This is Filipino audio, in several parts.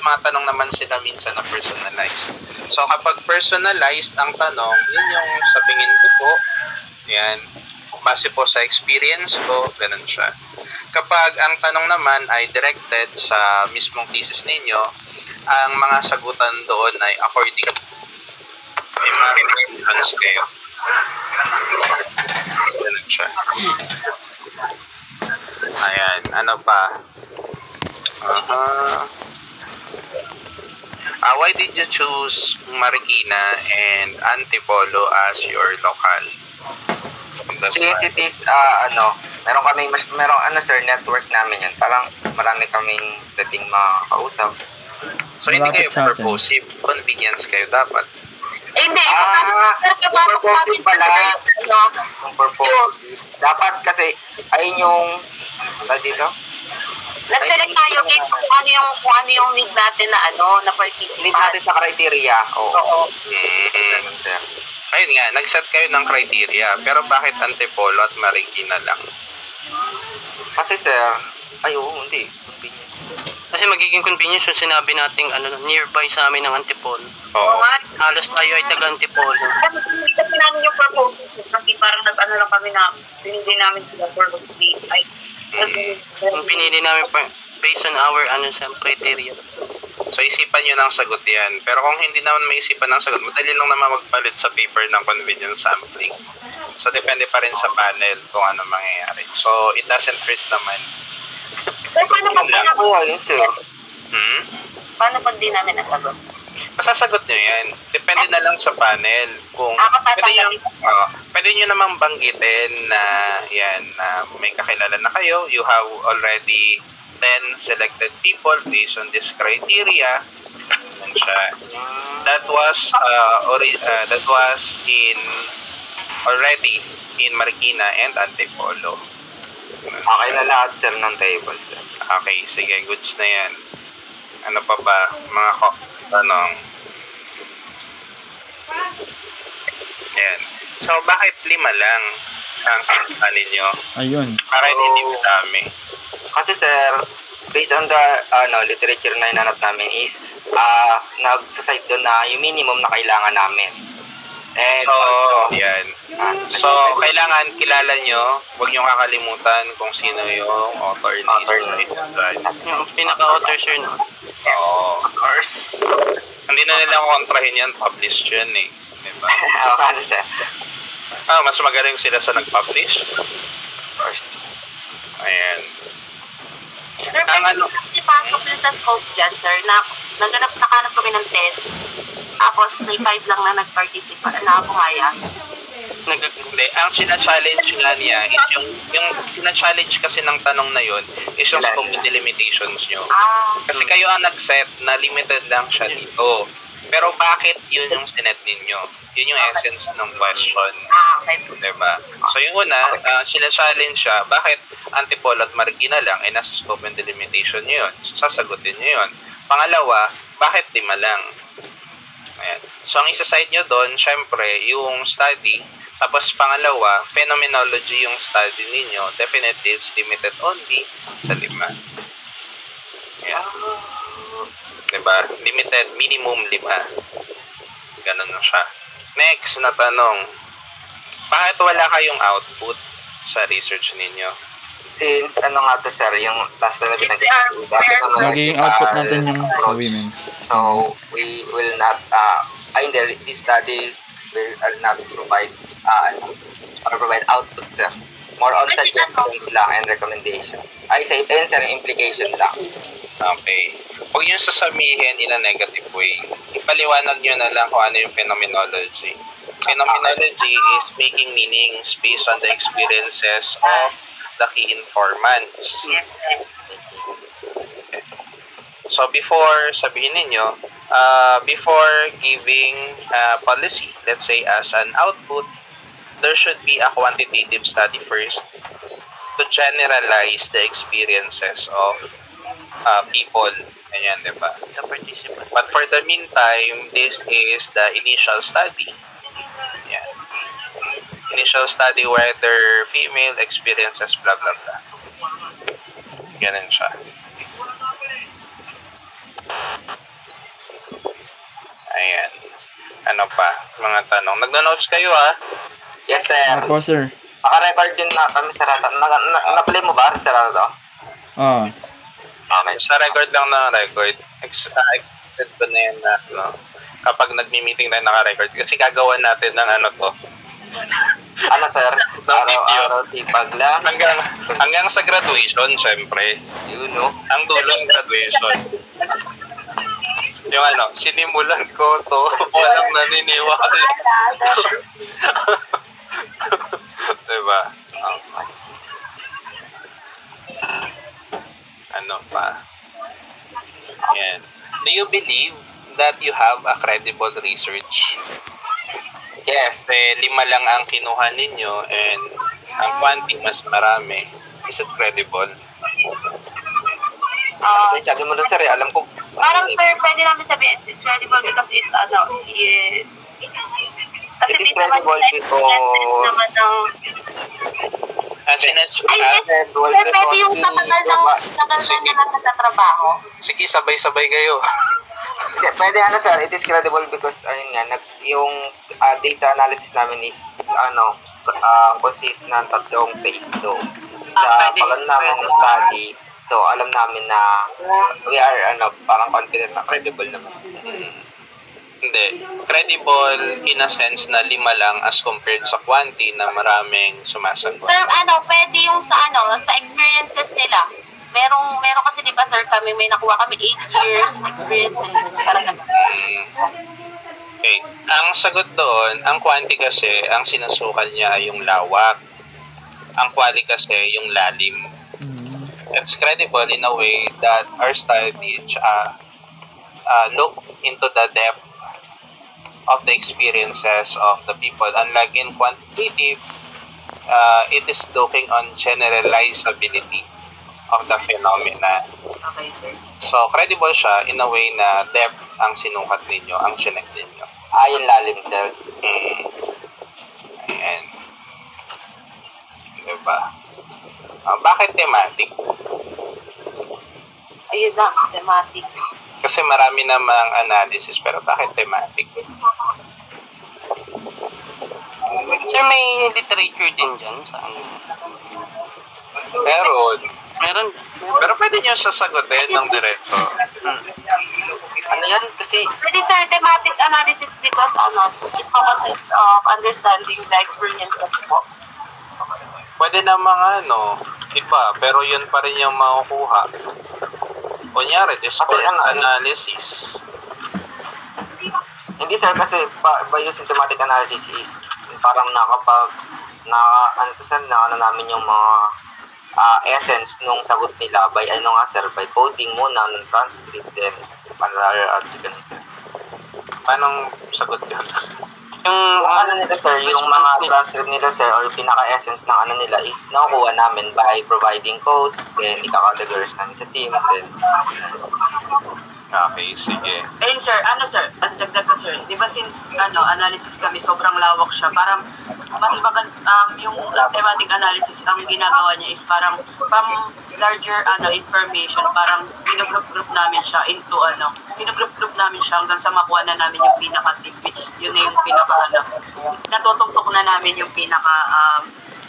mga tanong naman sila minsan na personalized. So kapag personalized ang tanong, yun yung sa tingin ko po, yan, base po sa experience ko, ganun siya. Kapag ang tanong naman ay directed sa mismong thesis ninyo, ang mga sagutan doon ay according may mga reflections kayo. Ganun siya. Ayan, ano pa? Why did you choose Marikina and Antipolo as your local? Since it is, merong sir, network namin yan. Parang marami kaming dating mga kausap. So, hindi kayo purposive. Convenience kayo dapat. Hindi. Purposive pala. Purposive. Dapat kasi, ayun yung, dito? Nag-select tayo guys kung ano yung need natin na participate. Need natin sa criteria. Oo. Ganun, sir. Ayun nga, nag-set kayo ng criteria. Pero bakit Antipolo at Marikina lang? Kasi sir, hindi. Kasi magiging convenience yung sinabi nating nearby sa amin ng Antipolo. Oo. Halos tayo ay taga-Antipolo. Kasi namin yung proposal kasi parang lang kami na hindi namin sila for Yung pinili namin based on our criteria. So, isipan nyo ng sagot yan. Pero kung hindi naman maisipan ng sagot, madali lang naman magpalit sa paper ng convenience sampling. So, depende pa rin sa panel kung ano mangyayari. So, it doesn't hurt naman. Paano pag di namin nasagot? Masasagot nyo yan. Depende na lang sa panel. Kung pwede nyo namang banggitin na may kakilala na kayo. You have already 10 selected people based on this criteria. That was already in Marikina and Antipolo. Okay na lahat sir ng table sir. Okay, sige, goods na yan. Ano pa ba? Mga tanong. Yan. So, bakit 5 lang ang kinuha ninyo? Ayun. Para hindi madami. Kasi sir, based on the literature na hinanap namin is nagsasite doon na yung minimum na kailangan namin. And yan. So, kailangan kilala nyo, huwag nyo kakalimutan kung sino yung author ni Yung pinaka-author sir no? Oo. Of course. Hindi na nila kontrahin yan, published yun eh. Diba? Okay sir. Mas magaling sila sa nag-publish. Of course. Ayan. Sir, pasok din sa scope dyan, sir, na nakanap kami ng 10. Tapos, may 5 lang na nag-participate na pumayag. Hindi. Ang sina-challenge nga niya is yung sina-challenge kasi ng tanong na yun is yung scope and limitations nyo. Kasi kayo ang nag-set na limited lang siya dito. Pero bakit yun yung sinet ninyo? Yun yung essence ng question. Okay. Diba? So yung una, sina-challenge siya, bakit Antipolo at Marikina lang? Nasa scope and delimitation nyo yun. So, sasagutin nyo yun. Pangalawa, bakit 5 lang? Ayan. So ang isa-side nyo doon, syempre, yung study. Tapos pangalawa, phenomenology yung study ninyo. Definitely, it's limited only sa 5. Ayan. Diba? Limited, minimum 5. Ganun na siya. Next na tanong, bakit wala kayong output sa research ninyo? Since sir, yung last time na naging output natin yung women. So, we will not, this study will not provide output, sir. More on suggestions lang and recommendation. Sir, implication lang. Okay. Huwag nyo sasabihin in a negative way. Ipaliwanag nyo na lang kung ano yung phenomenology. Phenomenology is making meanings based on the experiences of the key informants. So before sabihin ninyo, before giving policy, let's say as an output, there should be a quantitative study first to generalize the experiences of people. Ganyan, diba? The participant. But for the meantime, this is the initial study. Yan. Initial study whether female experiences blah blah blah. Ganun siya. pa? Mga tanong. Nagno-notes kayo Yes, sir. Ako, sir. Naka-record din na kami sa rata. Na-play mo ba sa rata? Ah. Okay. Sa record lang na record. Expected ko na yan na, no? Kapag nagmi-meeting tayo naka-record. Kasi gagawa natin ng ano to. Ano, sir? Araw-araw sipag lang. Hanggang sa graduation, syempre. Yun, no? Ang dulo ng graduation. Yung ano, sinimulan ko to, walang naniniwala. Diba? Okay. Ano pa? Yan. Do you believe that you have a credible research? Yes. Kasi 5 lang ang kinuha ninyo and ang quantity mas marami. Is it credible? Sabi mo dun, sir, alam ko. Parang sir, pwede namin sabihin it's credible because it, kasi It is di naman credible because- naman ng, And ay, sir, pwede yung sa tagal Sige. na nagtatrabaho. Sige, sabay-sabay kayo. Hindi, pwede sir, it is credible because ayun nga, yung data analysis namin is consist ng 3 phase. So, sa pag namin ng study, so alam namin na we are parang confident na credible naman. Hindi. Credible in a sense na 5 lang as compared sa quantity na maraming sumasagot. Sir, pwede yung sa experiences nila. Merong kasi di ba sir kami may nakuha kami 8 years experiences. Parang ganun. Okay. Ang sagot doon, ang quantity kasi, ang sinusukan niya ay yung lawak. Ang quality kasi yung lalim. It's credible in a way that our study look into the depth of the experiences of the people. Unlike in quantitative, it is looking on generalizability of the phenomena. Okay, sir. So, credible siya in a way na depth ang sinukat ninyo, ang chinek ninyo. Yung lalim, sir. Ayan. Diba? Bakit thematic? Ayun na, thematic. Kasi marami namang analysis, pero bakit thematic? Sir, may literature din dyan sa ano? Meron. Pero pwede nyo sasagutin ng diretso. Ano yan? Kasi, Pwede sir, thematic analysis because is focus of understanding the experiences po. Pwede namang iba, pero yun pa rin yung makukuha. Kunyari, discord analysis. hindi sir, kasi by using thematic analysis is parang namin yung mga essence nung sagot nila by by coding muna ng transcript then parallel article sir. Paano sagot yun? Yung nila sir, yung mga transcript nila sir or pinaka-essence ng nila is nakukuha namin by providing codes then ika-categorize namin sa team then Okay, sige. Ayun sir, ang dagdag ko sir, di ba since analysis kami sobrang lawak siya, parang mas yung thematic analysis ang ginagawa niya is parang from larger information, parang ginugroup namin siya into ginugroup namin siya hanggang sa makuha na namin yung pinaka-tip, which is yun na yung natutugtok na namin yung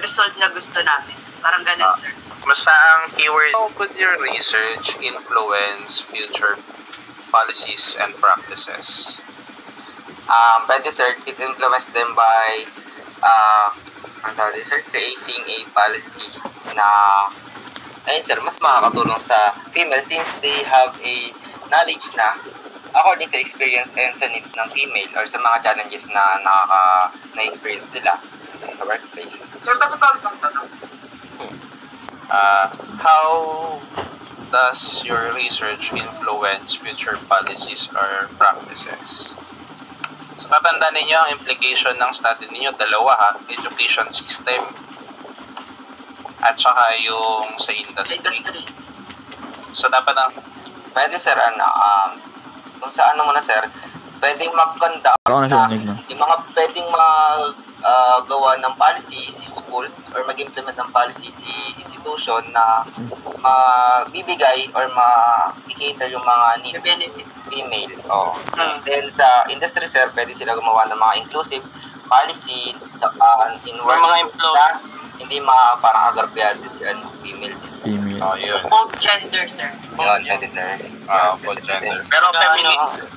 result na gusto namin. Parang ganun sir. Basta ang keyword, how could your research influence future policies and practices? pwede sir, it influence them by creating a policy na ayun sir, mas makakatulong sa female since they have a knowledge na according sa experience and sa needs ng female or sa mga challenges na na-experience nila sa workplace. Sir, ba't ba ang tanong? How does your research influence future policies or practices? So, tatandaan ninyo ang implication ng study ninyo, dalawa education system at saka yung sa industry. So, dapat Pwede sir, kung sa muna sir, pwedeng mag-conduct Ako na siya, Nick, no? yung mga pwedeng gawa ng policy si schools or mag-implement ng policy si institution na bibigay or ma-cater yung mga needs Benefit. female. Oh. Then sa industry sir, pwede sila gumawa ng mga inclusive policy sa in work mga employee. na hindi parang agarbyado si female. Female. Oh, yun. Both gender, sir. Yun, pwede sir. Both gender. Pero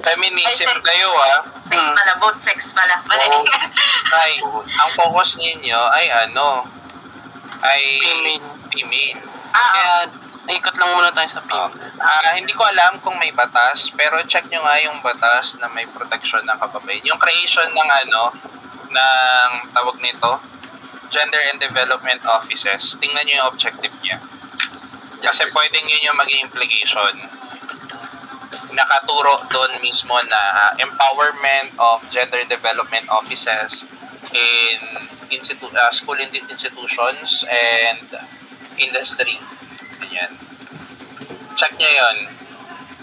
feminism kayo Sex pala, both sex pala. Mali. Oo. ay, ang focus ninyo ay ay female. Kaya, ikot lang muna tayo sa Oh. female. Hindi ko alam kung may batas, pero check nyo nga yung batas na may protection ng kababayan. Yung creation ng ng tawag nito, Gender and Development Offices. Tingnan nyo yung objective niya. Kasi pwedeng yun yung maging implication. Nakaturo doon mismo na empowerment of gender development offices in school institutions and industry. Ganyan. Check nyo yun.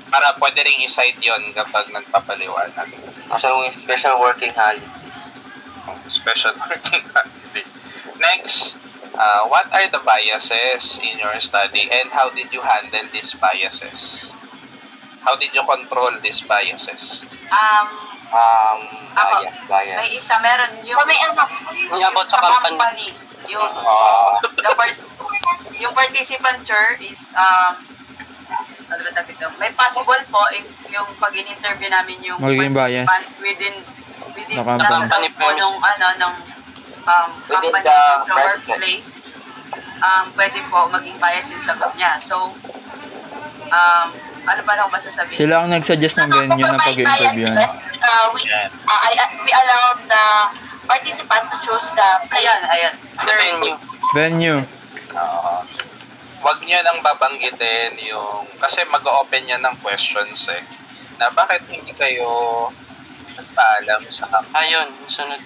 Para pwede rin i-cite yun kapag nagpapaliwanag. Actually, special working holiday. Special working holiday. Next, what are the biases in your study and how did you handle these biases? How did you control these biases? Bias. May isa, meron yung Yung about sa company. Yung yung participant, sir, is ano ba tawag ito? May possible po if yung pag in-interview namin yung Magiging bias. participant within The company. company po nung Within company the sa workplace, pwede po maging bias yung sagot niya. So, ano ba lang masasabi? Sila ang nag-suggest ng venue na pag-interview. We allowed the participant to choose the place. Ayan. The venue. Venue. Wag nyo nang babanggitin yung... Kasi mag-open yan ng questions na bakit hindi kayo nagpaalam sa company. Ayun, sunod.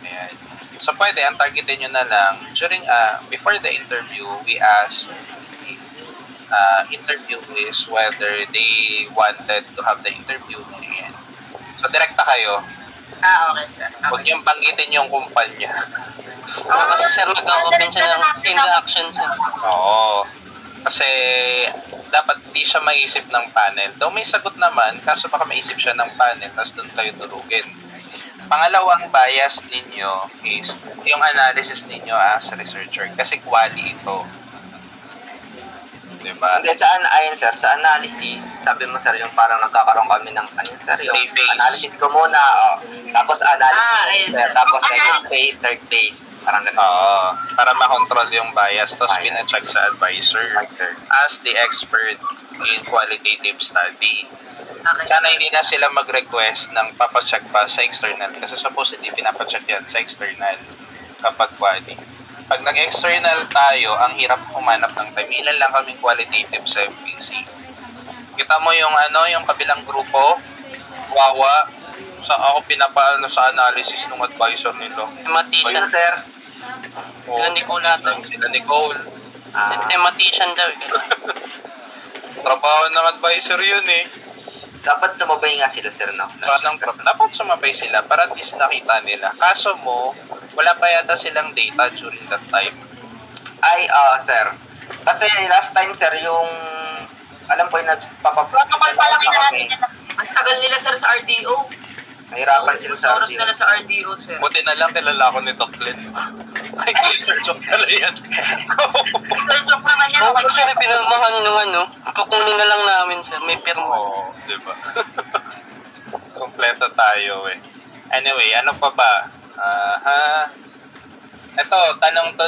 Ayan. So, pwede, ang targetin nyo na lang, before the interview, we asked interviewees whether they wanted to have the interview. Ayan. So, direkta kayo. Okay, sir. Huwag nyo banggitin yung kumpanya. Kasi sir, mag-open siya ng interaction sir. Oo. Kasi, dapat di siya maisip ng panel. Though may sagot naman, kaso baka maisip siya ng panel, tapos doon kayo durugin. Pangalawang bias ninyo is yung analysis ninyo as researcher. Kasi quali ito. Diba? Hindi, ayun sir, sa analysis, sabi mo sir, yung parang nagkakaroon kami ng, sir, yung Phase. analysis ko muna, tapos analysis, ayun, sir. tapos second phase, third phase, parang ganun. Oo. Para ma-control yung bias. Tapos Bias. pina-check sa advisor as the expert in qualitative study. Okay. Sana hindi na sila mag-request ng papacheck pa sa external kasi supposedly pinapacheck yan sa external kapag quali. Pag nag-external tayo, ang hirap humanap ng time. Ilan lang kaming qualitative sa FPC. Kita mo yung yung kabilang grupo, wawa, ako pinapaano sa analysis ng advisor nito. Mathematician Ayun, sir. Sila Nicole ata. Sila Nicole. Mathematician daw. Trabaho ng advisor yun Dapat sumabay nga sila, sir, no? Dapat sumabay sila para at least nakita nila. Kaso mo, wala pa yata silang data during that time. Sir. Kasi last time, sir, yung alam ko yung Protocol pa lang natin. Ang tagal nila, sir, sa RDO. Nahirapan sila sa Oras nila sa RDO, sir. Buti na lang kilala ko ni Doc Glenn. Ay, Sir Joke pala yan. Joke naman yan. Oo, kasi pinirmahan nung kukunin na lang namin sir, may pirma. Oo, di ba? Kompleto tayo Anyway, ano pa ba? Ito, tanong to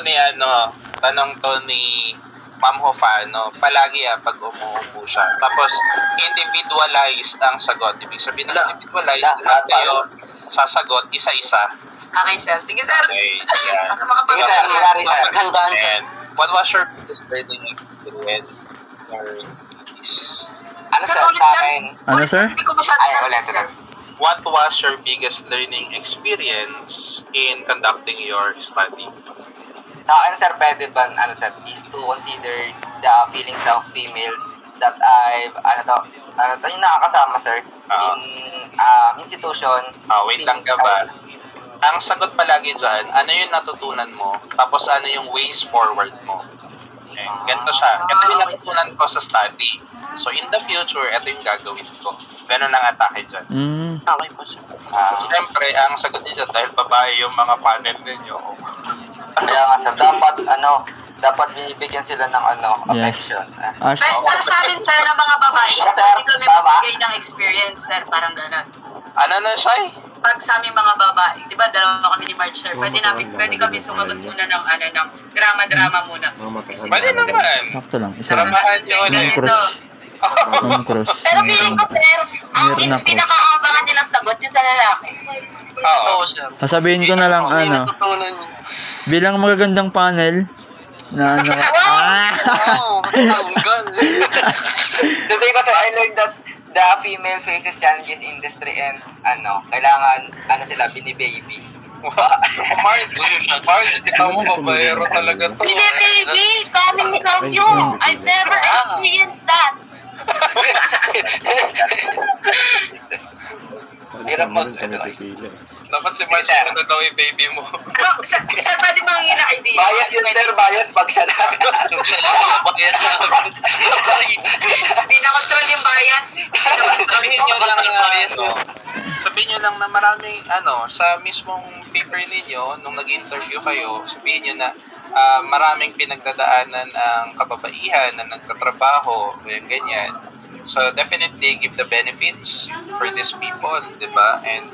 ni Ma'am Hofano. Palagi pag umuupo siya. Tapos, individualized ang sagot. Ibig sabihin na individualized, lahat kayo sasagot isa-isa. Okay, sir. Sige, sir. Okay, yan. Sige, sir. Hilary, sir. Handaan sir. And what was your biggest learning experience or is Ano, sir, sa akin? Ano, sir? Hindi ko masyado Ulit, sir. what was your biggest learning experience in conducting your study? Sa akin, sir, pwede ba, sir, is to consider the feelings of female that I've, yung nakakasama, sir, in institution. Wait lang ka ba? ang sagot palagi dyan, ano yung natutunan mo, tapos ano yung ways forward mo. Okay. Ganito siya. Ito yung natutunan ko sa study. So, in the future, ito yung gagawin ko. Ganun ang atake dyan. Okay po, sir. Siyempre, ang sagot niyo dyan, dahil babae yung mga panel ninyo. Kaya nga sir, dapat binibigyan sila ng affection. Pero sa amin, sir, ng mga babae, hindi kami magbigay ng experience, sir, parang gano'n. Ano na siya eh? Pag sa aming mga babae, di ba, dalawa kami ni March, sir, pwede kami sumagot muna ng drama-drama muna. Pwede naman. Sakto lang. Isa lang. Dramahan nyo ulit. Cross. Cross. Pero feeling ko, sir, ang Meron na cross. pinakaabangan nilang sagot yung sa lalaki. Oo. sir. Sasabihin ko na lang, Natutunan niyo. bilang magagandang panel, na Sabihin ko sir, I learned that the female faces challenges industry and kailangan sila binibaby. Marge, ikaw mo babayero talaga to. Hindi, baby, coming from you. I've never experienced that. Hirap Dapat si Marge na daw yung baby mo. Sir, pwede bang hingin na idea? Bias yun sir, bias pag siya na. Hindi na control yung bias. Sabihin nyo lang sabihin nyo lang na maraming sa mismong paper ninyo nung nag-interview kayo, sabihin nyo na maraming pinagdadaanan ang kababaihan na nagtatrabaho, ganyan. So definitely give the benefits for these people, di ba? And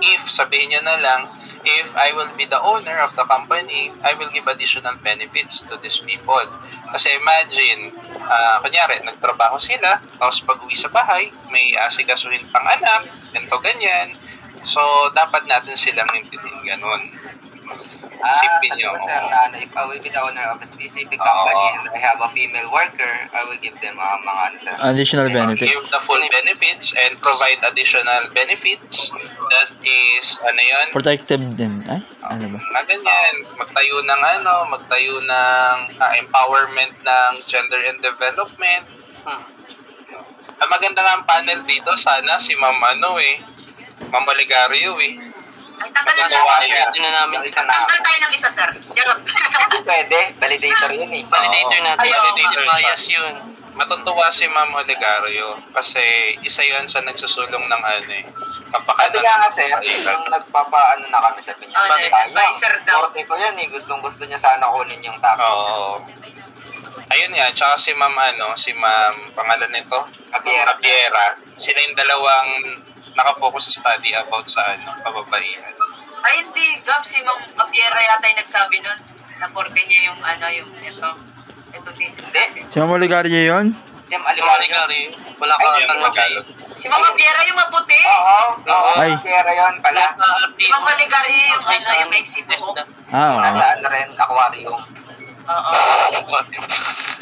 if sabihin nyo na lang, if I will be the owner of the company, I will give additional benefits to these people. Kasi imagine, kunyari, nagtrabaho sila, tapos pag uwi sa bahay, may asikasuhin pang anak, ganito ganyan. So, dapat natin silang intindihin ganun. Isipin nyo. Sir, if I will be the owner of a specific company and I have a female worker, I will give them mga additional benefits. Give the full benefits and provide additional benefits. That is, Protective them. Ay, ano ba? Ganyan. Magtayo ng empowerment ng gender and development. Ang maganda nga ang panel dito, sana si Ma'am Ma'am Olegario Ang tagal na namin. Tagal tayo ng isa, sir. Charot. Pwede, validator yun eh. Validator natin. Validator bias yun. Matutuwa si Ma'am Olegario kasi isa yun sa nagsusulong ng Sabi nga sir, yung nagpapaano na kami sa pinya. Advisor daw. Forte ko yan eh, gustong-gusto niya sana kunin yung topic. Oo. Ayun nga, tsaka si Ma'am pangalan nito? Apiera. Sila yung dalawang nakafocus sa study about sa kababaihan. Ay, hindi. Gab, si Ma'am Apiera yata yung nagsabi nun. Naporte niya yung ito thesis natin. Si Ma'am Olegario yun? Si Ma'am Olegario. Wala ka Tagalog. Si Ma'am Apiera yung maputi. Oo. Ay. Apiera yun pala. Si Ma'am Olegario yung yung maiksi buhok. Nasa rin, aquarium. Oo.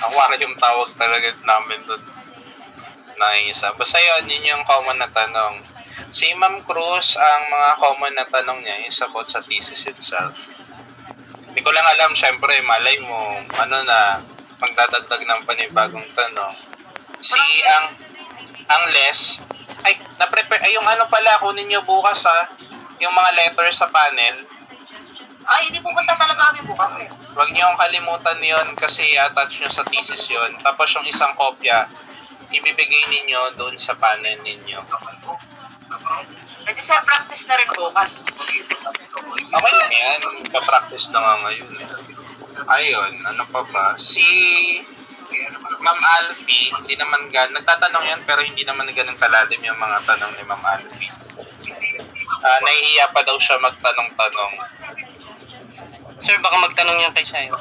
Aquarium tawag talaga namin doon. Naisa. Basta yun yung common na tanong. Si Ma'am Cruz, ang mga common na tanong niya is about sa thesis itself. Hindi ko lang alam, syempre, malay mo, magdadagdag ng panibagong tanong. Ang less, na-prepare, yung kunin nyo bukas yung mga letters sa panel. Ay, hindi pupunta talaga kami bukas eh. Huwag nyo kalimutan yon kasi attach nyo sa thesis yon. Tapos yung isang kopya, ibibigay ninyo doon sa panel ninyo. Pwede sir, practice na rin bukas. Okay na yan. Pa-practice na nga ngayon. Ayun, ano pa ba? Si Ma'am Alfie, hindi naman nagtatanong yan pero hindi naman ganun kalalim yung mga tanong ni Ma'am Alfie. Nahihiya pa daw siya magtanong-tanong. Sir, baka magtanong yan kay Shayo.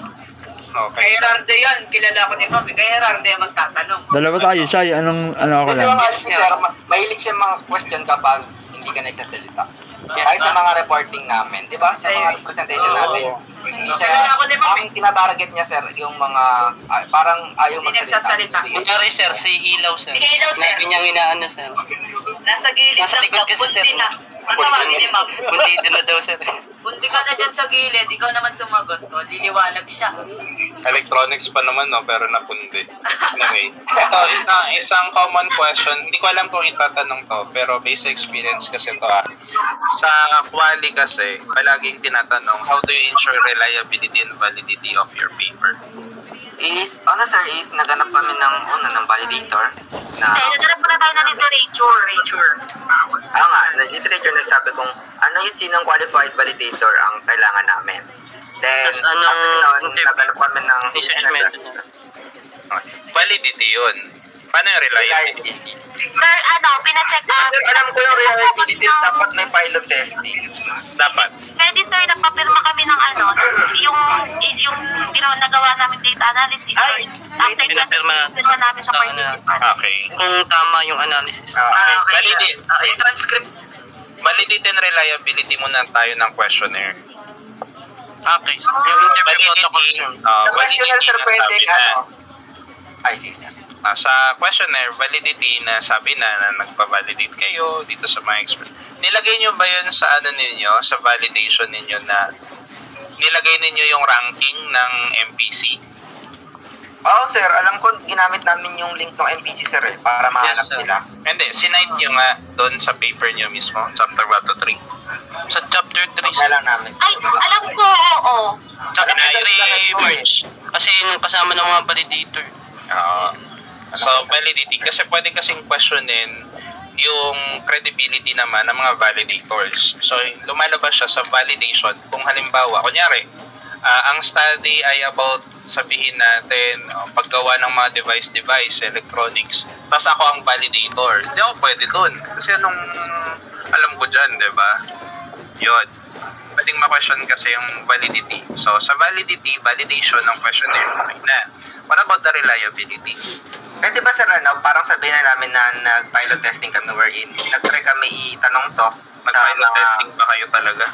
Okay. Kay Rarde yan, kilala ko ni Ma'am. Kay Rarde ang magtatanong. Dalawa tayo, Shay. Ano ako Kasi lang? mga sir, mahilig siya mga question kapag hindi ka nagsasalita. Ay sa mga reporting namin, di ba? Sa mga presentation natin, Hindi siya, Ako din, ma'am. ang tinatarget niya, sir, yung mga, parang ayaw Hindi magsalita. nagsasalita. Kunyari, sir, si Ilaw, sir. Si Ilaw, sir. Sinabi niyang inaano, sir. Nasa gilid Nasa lang likod daw, kasi, bunti sir. na. Ang tawagin ni ma'am. Bunti na daw, sir. Bunti ka na dyan sa gilid, ikaw naman sumagot. O, liliwanag siya. Electronics pa naman, no, pero napundi. Anyway, ito, isang common question. Hindi ko alam kung itatanong to, pero based experience kasi to. Sa quali kasi, palaging tinatanong, how do you ensure reliability and validity of your paper? Is naganap kami ng validator na, Naghanap muna tayo ng literature. literature nagsabi kung ano yung sinong qualified validator ang kailangan namin. Then, Anong- after nun, naganap kami ng Validity yun. Paano yung reliability? Sir, pina-check Sir, alam ko yung reliability dapat may pilot testing. Dapat. Pwede sir, nagpapirma kami ng yung nagawa namin data analysis. Ay, After pinapirma. pinapirma namin sa participants. Okay. Kung tama yung analysis. Validate. Yung transcript. Validity and reliability muna tayo ng questionnaire. Okay. Yung interview protocol yun. Sa questionnaire, sir, na pwede, sabi na, Ay, sir. sa questionnaire, validity na sabi na nagpa-validate kayo dito sa mga experts. Nilagay nyo ba yun sa ninyo, sa validation ninyo na nilagay ninyo yung ranking ng MPC? Oo, sir. Alam ko, ginamit namin yung link ng MPC, sir, para mahanap nila. Hindi, sinite nyo nga doon sa paper nyo mismo, chapter 1 to 3. Sa chapter 3, Kaya lang namin. Ay, alam ko, oo. sabi na Alam ko, i-merge. Kasi yung kasama ng mga validator. So, validity. Kasi pwede kasing questionin yung credibility naman ng mga validators. So, lumalabas siya sa validation. Kung halimbawa, kunyari, ang study ay about sabihin natin paggawa ng mga device, electronics. Tapos ako ang validator. Hindi ako pwede dun. Kasi anong alam ko dyan, di ba? Yun. Pwedeng ma-question kasi yung validity. So, sa validity, validation ng questionnaire, okay na. What about the reliability? Pwede ba, sir, parang sabihin na namin na nag-pilot testing kami wherein nag-try kami itanong to sa Mag-pilot mga... testing ba kayo talaga?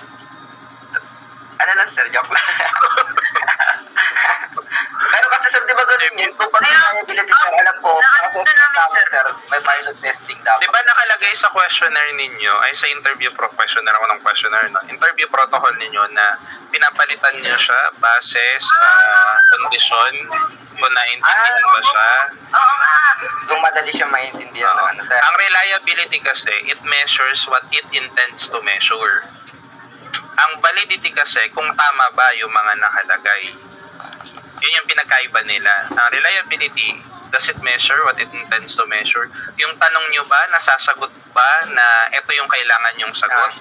Ano lang, sir, joke lang. Pero kasi, sir, di ba ganun yun? Kung pag reliability, sir, alam ko, sa assessment namin, sir, may pilot testing dapat. Di ba nakalagay sa questionnaire ninyo, ay sa interview questionnaire ako ng questionnaire, no? Interview protocol ninyo na pinapalitan niyo siya base sa kondisyon kung naintindihan ba siya. Oo nga. Kung madali siya maintindihan ng ano, sir. Ang reliability kasi, it measures what it intends to measure. Ang validity kasi, kung tama ba yung mga nakalagay. Yun yung pinagkaiba nila. Ang reliability, does it measure what it intends to measure? Yung tanong nyo ba, nasasagot ba na ito yung kailangan yung sagot?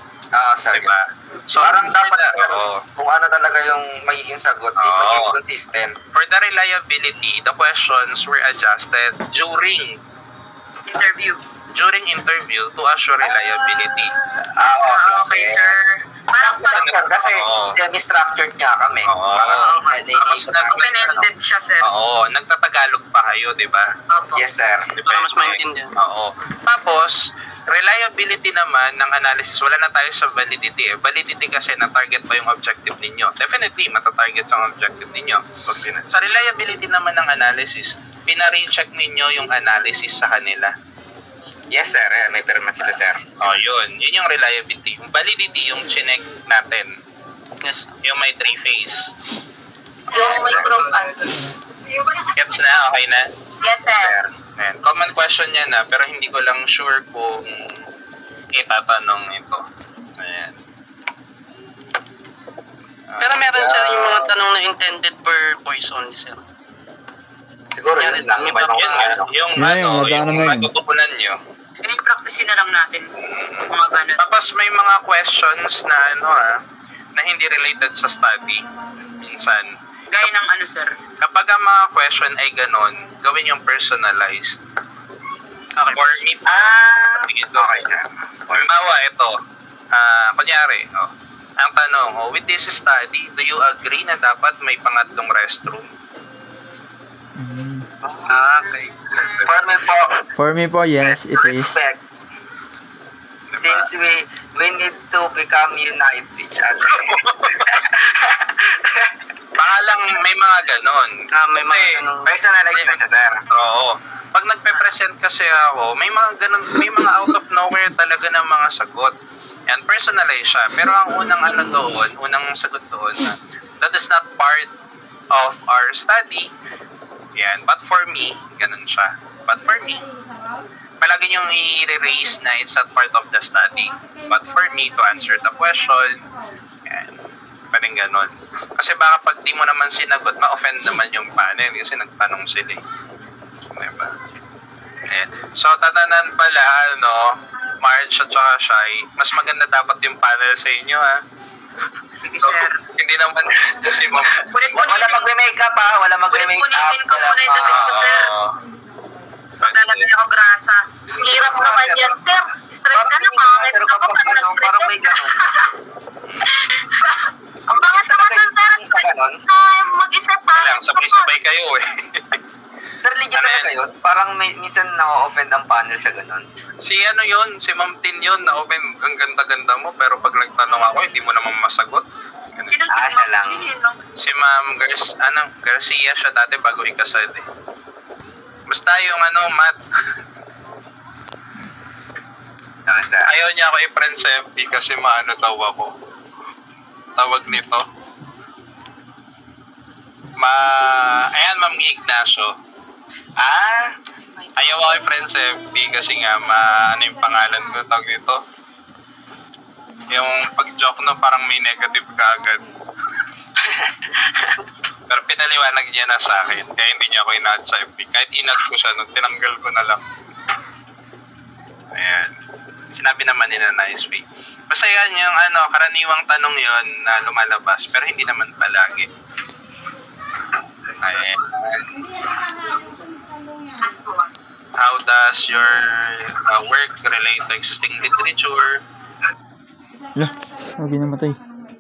Sir. Diba? So, Parang dapat, oo. kung ano talaga yung magiging sagot, is Oo. maging consistent. For the reliability, the questions were adjusted during interview to assure reliability. Okay, sir. Parang sir, kasi Oo. semi-structured nga kami. Oo. Parang Tapos Open-ended siya, sir. Oo, nagtatagalog pa kayo, di ba? Opo. Yes, sir. Para mas maintindihan. Oo. Tapos, reliability naman ng analysis, wala na tayo sa validity. Validity kasi na-target pa yung objective ninyo. Definitely, matatarget yung objective ninyo. Sa reliability naman ng analysis, pina-recheck ninyo yung analysis sa kanila. Yes, sir. May perma sila, sir. Yun. Yun yung reliability. Yung validity, yung chinek natin. Yes. Yung may 3-phase. Yung microphone. Gets na? Okay na? Yes, sir. Ayan. Common question yan na, pero hindi ko lang sure kung itatanong ito. Ayan. Pero meron siya yung mga tanong na intended purpose only, sir. Siguro yun lang. May mga Yun nga, ano. yung Yun na yun, yung magkano na yun? matutupunan nyo. I-practice na lang natin. Mga ganun. Tapos may mga questions na na hindi related sa study. Minsan. Gaya ng ano, sir. Kapag ang mga question ay ganon, gawin yung personalized. Okay. For me, Okay, sir. halimbawa ito, kunyari, ang tanong, with this study, do you agree na dapat may pangatlong restroom? Okay. For me po, yes, it is. respect. Diba? Since we need to become unite each other. Baka lang may mga ganon. May Kasi, mga ganun. Personalized na siya, sir. oo. Pag nagpe-present kasi ako, may mga ganon, may mga out of nowhere talaga ng mga sagot. Yan, personalized siya. Pero ang unang unang sagot doon, that is not part of our study. Yan, but for me, ganun siya. But for me, palagi niyong i-raise na it's not part of the study. But for me, to answer the question, yan, parang ganun. Kasi baka pag di mo naman sinagot, ma-offend naman yung panel kasi nagtanong sila. Diba? Ayan. So, tatanan pala, Marge at saka Shai, mas maganda dapat yung panel sa inyo, ha? Sige, So, sir. hindi naman si Ma'am. Wala magme-makeup ha, wala magme-makeup. Punitin ko muna yung damit ko, sir. Oo. So, maglalagay ako grasa. Hirap naman yan, sir. Stress ka na, pangit Pero ka pa. kapag parang may ganun. Ang pangat naman dun, sir. Sa ganun? Mag-isip pa. Lang, sabay-sabay kayo, eh. Sir, legit talaga yun? Parang minsan na-offend ang panel sa ganun. Si Ma'am Tin yun, na-open, ang ganda-ganda mo, pero pag nagtanong ako, hindi mo naman masagot. Ganun. Sino Siya lang. Sino? Si Ma'am Garcia siya dati bago ikasal, eh. Basta yung Matt. Basta, Ayaw niya ako i-friend sa FB kasi daw ako. Tawag nito. Ayan, Ma'am Ignacio. Ayaw ako i-friend sa FB kasi nga, yung pangalan ko, tawag nito. Yung pag-joke parang may negative ka agad. Pero pinaliwanag niya na sa akin, kaya hindi niya ako in-add sa FB. Kahit in-add ko siya, tinanggal ko na lang. Ayan. Sinabi naman nila nice way. Basta yan yung karaniwang tanong yon na lumalabas, pero hindi naman palagi. Ayan. How does your work relate to existing literature? Lah, lagi namatay.